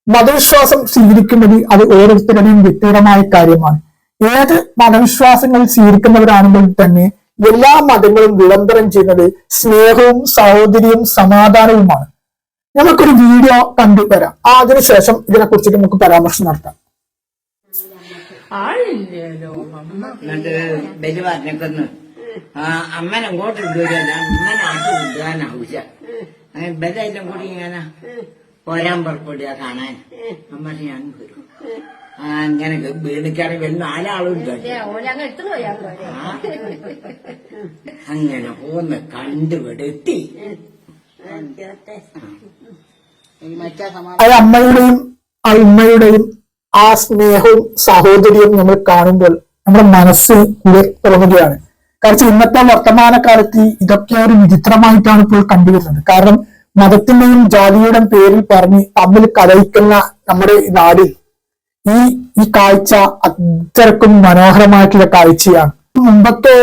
മതവിശ്വാസം സ്വീകരിക്കുന്നത് അത് ഓരോരുത്തരുടെയും വ്യക്തിപരമായ കാര്യമാണ്. ഏത് മതവിശ്വാസങ്ങൾ സ്വീകരിക്കുന്നവരാണെങ്കിൽ തന്നെ എല്ലാ മതങ്ങളും വിളംബരം ചെയ്യുന്നത് സ്നേഹവും സഹോദര്യവും സമാധാനവുമാണ്. നമുക്കൊരു വീഡിയോ കണ്ടുവരാം. അതിനുശേഷം ഇതിനെ കുറിച്ചിട്ട് നമുക്ക് പരാമർശം നടത്താം. അമ്മനെ അങ്ങോട്ട് കൊണ്ടുവരാൻ അമ്മനെ ആട്ട് കൊണ്ടുവരാനാവില്ല. അങ്ങനെ ബെല്ലെല്ലാം കൂടി ഇങ്ങനെ പോരാൻ പുറപ്പെടുക കാണാൻ. അമ്മ ഞാൻ വരും. അങ്ങനെ വീണിക്കാണ് വരുന്ന 4 ആളുണ്ട്. അങ്ങനെ പോന്ന് കണ്ടുപിടുത്തി അത് അമ്മയുടെയും ആ ഉമ്മയുടെയും ആ സ്നേഹവും സഹോദര്യവും നമ്മൾ കാണുമ്പോൾ നമ്മുടെ മനസ്സ് തുറങ്ങുകയാണ്. കാരണം ഇന്നത്തെ വർത്തമാനകാലത്ത് ഇതൊക്കെ ഒരു വിചിത്രമായിട്ടാണ് ഇപ്പോൾ കണ്ടുവരുന്നത്. കാരണം മതത്തിന്റെയും ജാതിയുടെയും പേരിൽ പറഞ്ഞ് തമ്മിൽ കലഹിക്കുന്ന നമ്മുടെ നാടിൽ ഈ കാഴ്ച അത്രക്കും മനോഹരമായിട്ടുള്ള കാഴ്ചയാണ്. മുമ്പത്തെ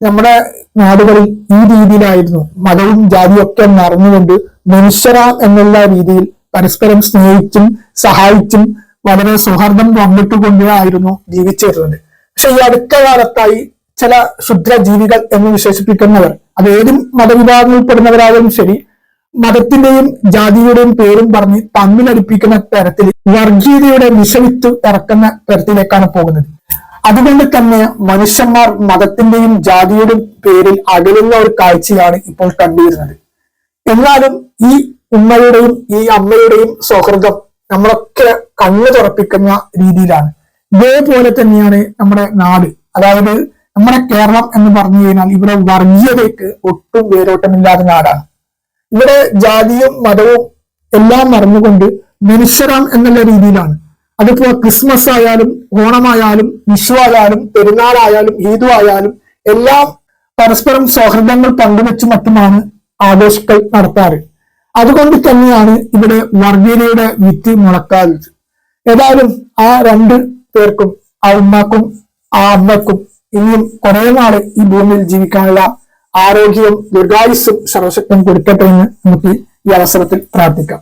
നമ്മുടെ നാടുകളിൽ ഈ രീതിയിലായിരുന്നു. മതവും ജാതിയും ഒക്കെ മറന്നുകൊണ്ട് മനുഷ്യരാം എന്നുള്ള രീതിയിൽ പരസ്പരം സ്നേഹിച്ചും സഹായിച്ചും വളരെ സൗഹാർദ്ദം പങ്കിട്ടുകൊണ്ടായിരുന്നു ജീവിച്ചിരുന്നത്. പക്ഷെ ഈ അടുത്ത കാലത്തായി ചില ക്ഷുദ്ര ജീവികൾ എന്ന് വിശേഷിപ്പിക്കുന്നവർ, അത് ഏത് മതവിഭാഗങ്ങളിൽപ്പെടുന്നവരായാലും ശരി, മതത്തിന്റെയും ജാതിയുടെയും പേരും പറഞ്ഞ് തമ്മിലടിപ്പിക്കുന്ന തരത്തിൽ വർഗീയതയുടെ വിഷവിത്ത് ഇറക്കുന്ന തരത്തിലേക്കാണ് പോകുന്നത്. അതുകൊണ്ട് തന്നെ മനുഷ്യന്മാർ മതത്തിന്റെയും ജാതിയുടെയും പേരിൽ അകലുന്ന ഒരു കാഴ്ചയാണ് ഇപ്പോൾ കണ്ടുവരുന്നത്. എന്നാലും ഈ ഉമ്മയുടെയും ഈ അമ്മയുടെയും സൗഹൃദം നമ്മളൊക്കെ കണ്ണു തുറപ്പിക്കുന്ന രീതിയിലാണ്. ഇതേപോലെ തന്നെയാണ് നമ്മുടെ നാട്, അതായത് നമ്മുടെ കേരളം എന്ന് പറഞ്ഞു കഴിഞ്ഞാൽ ഇവിടെ വർഗീയതയ്ക്ക് ഒട്ടും വേരോട്ടമില്ലാത്ത നാടാണ്. ഇവിടെ ജാതിയും മതവും എല്ലാം മറന്നുകൊണ്ട് മനുഷ്യരാം എന്നുള്ള രീതിയിലാണ്. അതിപ്പോ ക്രിസ്മസ് ആയാലും ഓണമായാലും വിഷു ആയാലും പെരുന്നാളായാലും ഈദ് ആയാലും എല്ലാം പരസ്പരം സൗഹൃദങ്ങൾ പങ്കുവെച്ചും മറ്റുമാണ് ആഘോഷങ്ങൾ നടത്താറ്. അതുകൊണ്ട് തന്നെയാണ് ഇവിടെ വർഗീയതയുടെ വിത്ത് മുളക്കാറുള്ളത്. ഏതായാലും ആ 2 പേർക്കും, ആ ഉമ്മാക്കും ആ അമ്മക്കും ഇനിയും കുറെ നാള് ഈ ഭൂമിയിൽ ജീവിക്കാനുള്ള ആരോഗ്യവും ദീർഘായുസ്സും സർവശക്തം കൊടുക്കട്ടെ എന്ന് നമുക്ക് ഈ അവസരത്തിൽ പ്രാർത്ഥിക്കാം.